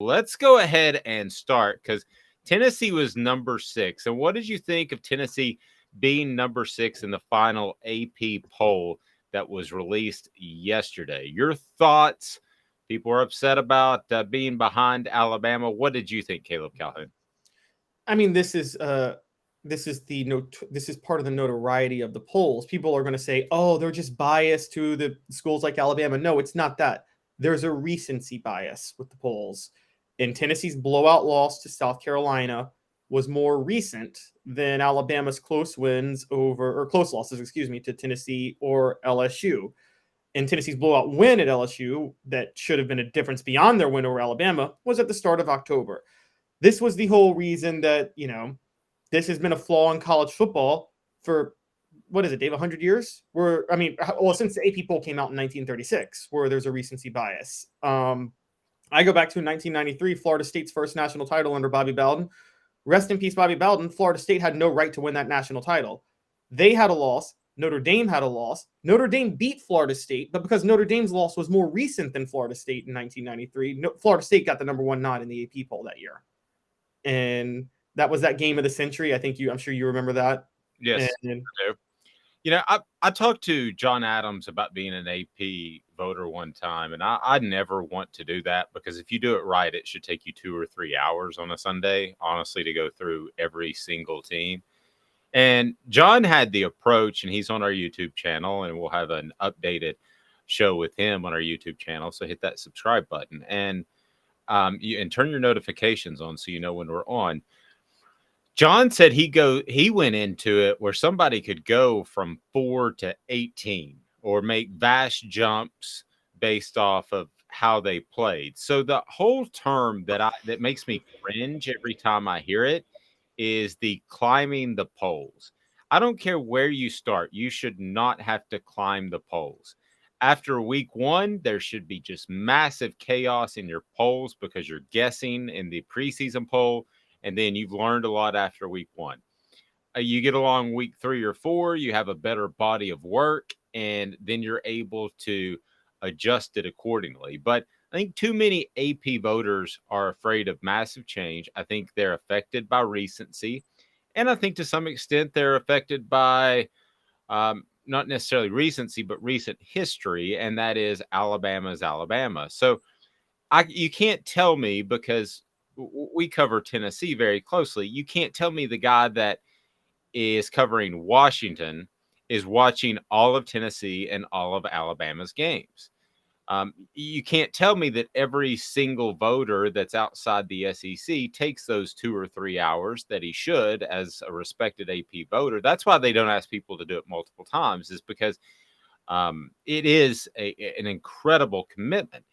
Let's go ahead and start because Tennessee was number 6. And what did you think of Tennessee being number 6 in the final AP poll that was released yesterday? Your thoughts? People are upset about being behind Alabama. What did you think, Caleb Calhoun? I mean, this is part of the notoriety of the polls. People are going to say, "Oh, they're just biased to the schools like Alabama." No, it's not that. There's a recency bias with the polls. And Tennessee's blowout loss to South Carolina was more recent than Alabama's close losses, excuse me, to Tennessee or LSU. And Tennessee's blowout win at LSU, that should have been a difference beyond their win over Alabama, was at the start of October. This was the whole reason that, this has been a flaw in college football for, what is it, Dave, 100 years? Since the AP poll came out in 1936, where there's a recency bias. I go back to 1993, Florida State's first national title under Bobby Bowden. Rest in peace, Bobby Bowden. Florida State had no right to win that national title. They had a loss. Notre Dame had a loss. Notre Dame beat Florida State, but because Notre Dame's loss was more recent than Florida State in 1993, Florida State got the number one nod in the AP poll that year. And that was that game of the century. I'm sure you remember that. Yes, And I do. I talked to John Adams about being an AP voter one time, and I never want to do that because if you do it right, it should take you 2 or 3 hours on a Sunday, honestly, to go through every single team. And John had the approach, and he's on our YouTube channel, and we'll have an updated show with him on our YouTube channel. So hit that subscribe button and and turn your notifications on so you know when we're on. John said he went into it where somebody could go from 4 to 18 or make vast jumps based off of how they played. So the whole term that makes me cringe every time I hear it is the climbing the poles. I don't care where you start, you should not have to climb the poles. After week 1, there should be just massive chaos in your polls because you're guessing in the preseason poll and then you've learned a lot after week 1. You get along week 3 or 4, you have a better body of work, and then you're able to adjust it accordingly. But I think too many AP voters are afraid of massive change. I think they're affected by recency, and I think to some extent they're affected by not necessarily recency, but recent history, and that is Alabama's Alabama. So you can't tell me because we cover Tennessee very closely. You can't tell me the guy that is covering Washington is watching all of Tennessee and all of Alabama's games. You can't tell me that every single voter that's outside the SEC takes those 2 or 3 hours that he should as a respected AP voter. That's why they don't ask people to do it multiple times, is because it is an incredible commitment.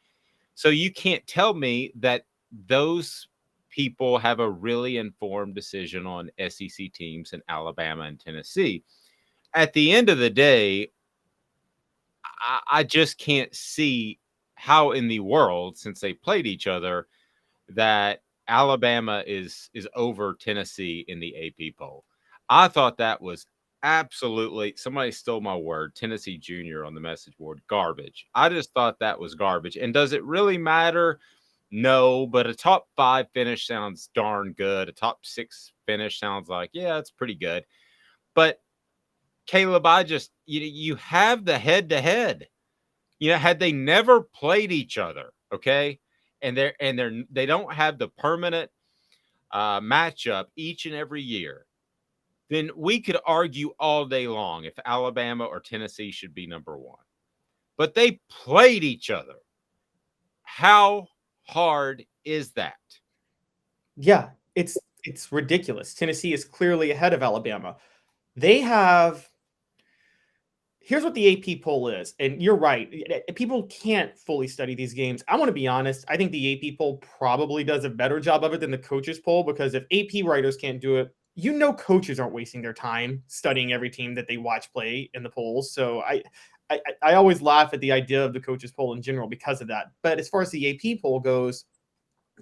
So you can't tell me that those people have a really informed decision on SEC teams in Alabama and Tennessee. At the end of the day, I just can't see how in the world, since they played each other, that Alabama is over Tennessee in the AP poll. I thought that was absolutely, somebody stole my word, Tennessee Junior on the message board, garbage. I just thought that was garbage. And does it really matter? No, but a top 5 finish sounds darn good. A top 6 finish sounds like, yeah, it's pretty good. But Caleb, you have the head to head. Had they never played each other, okay, and they don't have the permanent matchup each and every year, then we could argue all day long if Alabama or Tennessee should be number 1. But they played each other. How hard is that? yeah, it's ridiculous. Tennessee is clearly ahead of Alabama. They have Here's what the AP poll is. And you're right. People can't fully study these games. I want to be honest. I think the AP poll probably does a better job of it than the coaches poll, because if AP writers can't do it, coaches aren't wasting their time studying every team that they watch play in the polls. So I always laugh at the idea of the coaches poll in general because of that. But as far as the AP poll goes,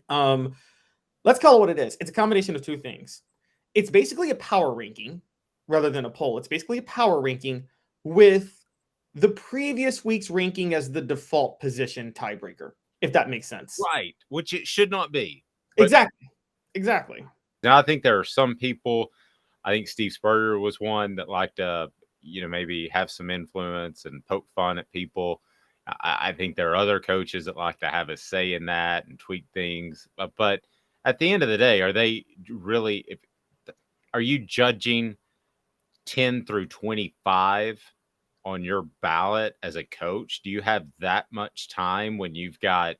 let's call it what it is. It's a combination of two things. It's basically a power ranking rather than a poll. It's basically a power ranking with the previous week's ranking as the default position tiebreaker. if that makes sense. Right, which it should not be. But Exactly. Exactly. now I think there are some people, I think Steve Spurrier was one that liked to, maybe have some influence and poke fun at people. I think there are other coaches that like to have a say in that and tweak things. But at the end of the day, are they really, are you judging 10 through 25 on your ballot as a coach? Do you have that much time when you've got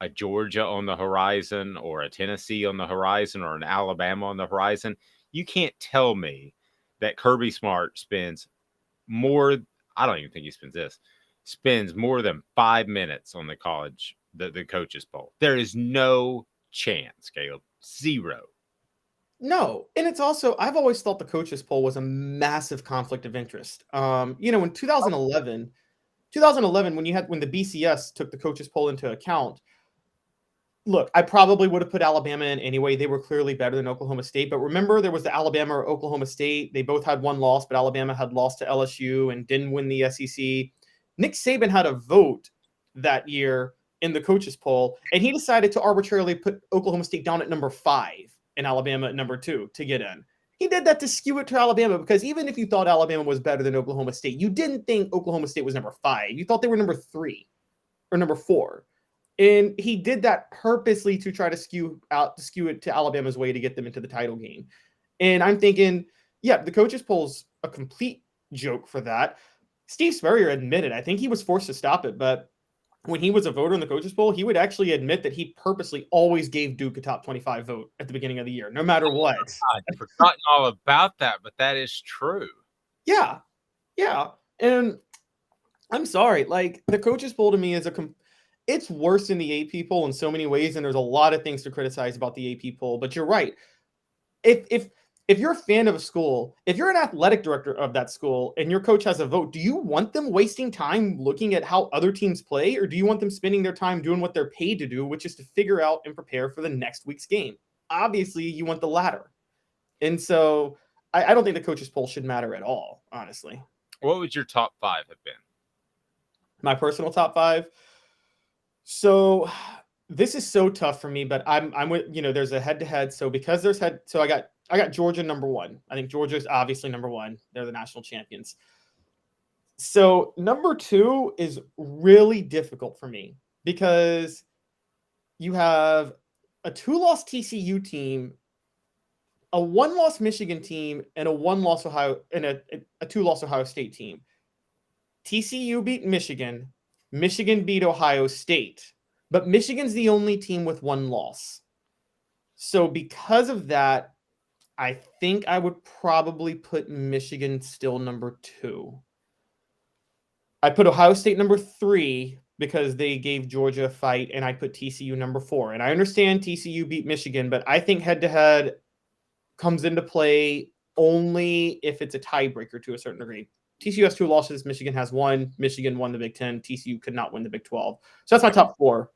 a Georgia on the horizon or a Tennessee on the horizon or an Alabama on the horizon? You can't tell me that Kirby Smart spends more. I don't even think he spends more than 5 minutes on the coaches poll. There is no chance, Caleb. Zero. No, and it's also I've always thought the coaches poll was a massive conflict of interest. In 2011, when the BCS took the coaches poll into account, look, I probably would have put Alabama in anyway. They were clearly better than Oklahoma State. But remember, there was the Alabama or Oklahoma State. They both had one loss, but Alabama had lost to LSU and didn't win the SEC. Nick Saban had a vote that year in the coaches poll, and he decided to arbitrarily put Oklahoma State down at number 5 and Alabama at number 2 to get in. He did that to skew it to Alabama because even if you thought Alabama was better than Oklahoma State, you didn't think Oklahoma State was number 5. You thought they were number 3 or number 4. And he did that purposely to try to skew it to Alabama's way to get them into the title game. And I'm thinking, yeah, the coaches poll's a complete joke for that. Steve Spurrier admitted, I think he was forced to stop it, but when he was a voter in the coaches poll, he would actually admit that he purposely always gave Duke a top 25 vote at the beginning of the year, no matter what. I'd forgotten all about that, but that is true. Yeah. Yeah. And I'm sorry, like the coaches poll to me is it's worse than the AP poll in so many ways, and there's a lot of things to criticize about the AP poll. But you're right. If you're a fan of a school, if you're an athletic director of that school, and your coach has a vote, do you want them wasting time looking at how other teams play, or do you want them spending their time doing what they're paid to do, which is to figure out and prepare for the next week's game? Obviously, you want the latter, and so I don't think the coaches poll should matter at all, honestly. What would your top 5 have been? My personal top 5. So this is so tough for me, but I'm with, there's a head to head. So because I got Georgia number 1. I think Georgia is obviously number 1. They're the national champions. So number 2 is really difficult for me because you have a 2-loss TCU team, a 1-loss Michigan team, and a 1-loss Ohio and a 2-loss Ohio State team. TCU beat Michigan. Michigan beat Ohio State, but Michigan's the only team with 1 loss. So because of that, I think I would probably put Michigan still number 2. I put Ohio State number 3 because they gave Georgia a fight, and I put TCU number 4. And I understand TCU beat Michigan, but I think head-to-head comes into play only if it's a tiebreaker to a certain degree. TCU has 2 losses. Michigan has 1. Michigan won the Big Ten. TCU could not win the Big 12. So that's my top 4.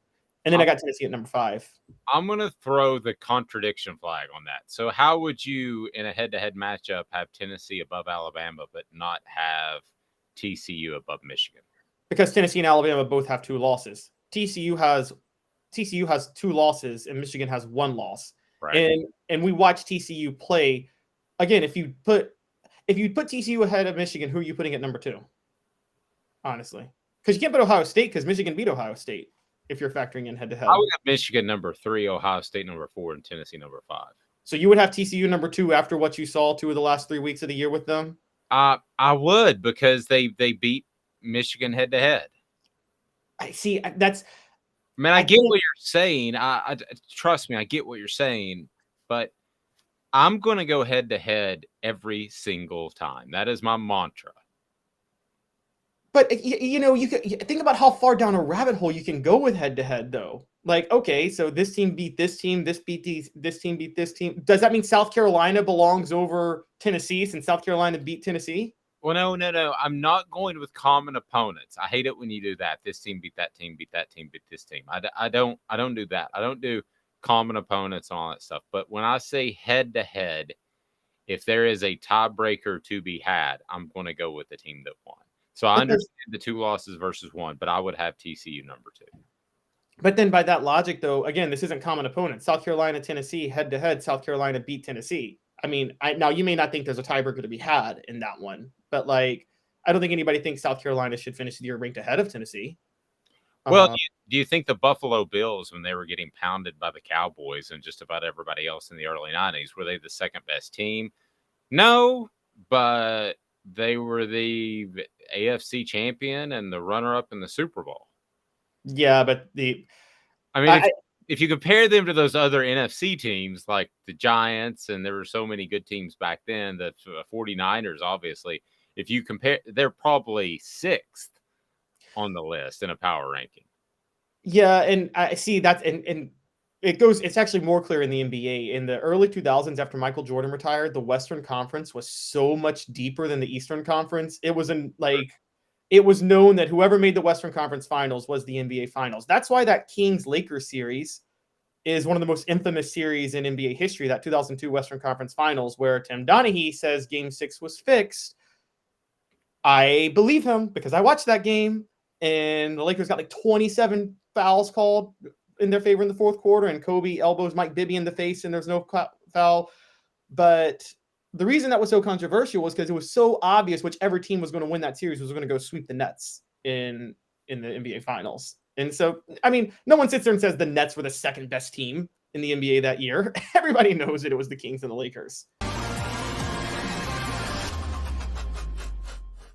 And then I got Tennessee at number 5. I'm going to throw the contradiction flag on that. So how would you, in a head-to-head matchup, have Tennessee above Alabama but not have TCU above Michigan? Because Tennessee and Alabama both have 2 losses. TCU has 2 losses and Michigan has 1 loss. Right. And we watch TCU play. Again, if you put TCU ahead of Michigan, who are you putting at number 2? Honestly. Because you can't put Ohio State because Michigan beat Ohio State if you're factoring in head-to-head. I would have Michigan number 3, Ohio State number 4, and Tennessee number 5. So you would have TCU number 2 after what you saw 2 of the last 3 weeks of the year with them? I would, because they beat Michigan head-to-head. I see. That's. Man, I get what you're saying. I trust me, I get what you're saying, but I'm going to go head-to-head every single time. That is my mantra. But you could think about how far down a rabbit hole you can go with head-to-head, though. Like, okay, so this team beat this team, this team beat this team. Does that mean South Carolina belongs over Tennessee since South Carolina beat Tennessee? Well, no. I'm not going with common opponents. I hate it when you do that. This team beat that team, beat that team, beat this team. I don't do that. I don't do common opponents and all that stuff. But when I say head-to-head, if there is a tiebreaker to be had, I'm going to go with the team that won. So I understand the 2 losses versus 1, but I would have TCU number 2. But then by that logic, though, again, this isn't common opponents. South Carolina, Tennessee, head to head, South Carolina beat Tennessee. I mean, now you may not think there's a tiebreaker to be had in that one, but like, I don't think anybody thinks South Carolina should finish the year ranked ahead of Tennessee. Well, Uh, do you think the Buffalo Bills, when they were getting pounded by the Cowboys and just about everybody else in the early 90s, were they the second best team? No, but they were the AFC champion and the runner up in the Super Bowl. yeah, but I mean, if you compare them to those other NFC teams like the Giants, and there were so many good teams back then, the 49ers, obviously, if you compare, they're probably sixth on the list in a power ranking. yeah, and I see that, and it's actually more clear in the NBA. In the early 2000s, after Michael Jordan retired, the Western Conference was so much deeper than the Eastern Conference. It was it was known that whoever made the Western Conference Finals was the NBA Finals. That's why that Kings Lakers series is one of the most infamous series in NBA history, that 2002 Western Conference Finals, where Tim Donaghy says Game 6 was fixed. I believe him because I watched that game, and the Lakers got like 27 fouls called in their favor in the fourth quarter, and Kobe elbows Mike Bibby in the face, and there's no foul. But the reason that was so controversial was because it was so obvious whichever team was going to win that series was going to go sweep the Nets in the NBA Finals. And so, I mean, no one sits there and says the Nets were the second best team in the NBA that year. Everybody knows that it was the Kings and the Lakers.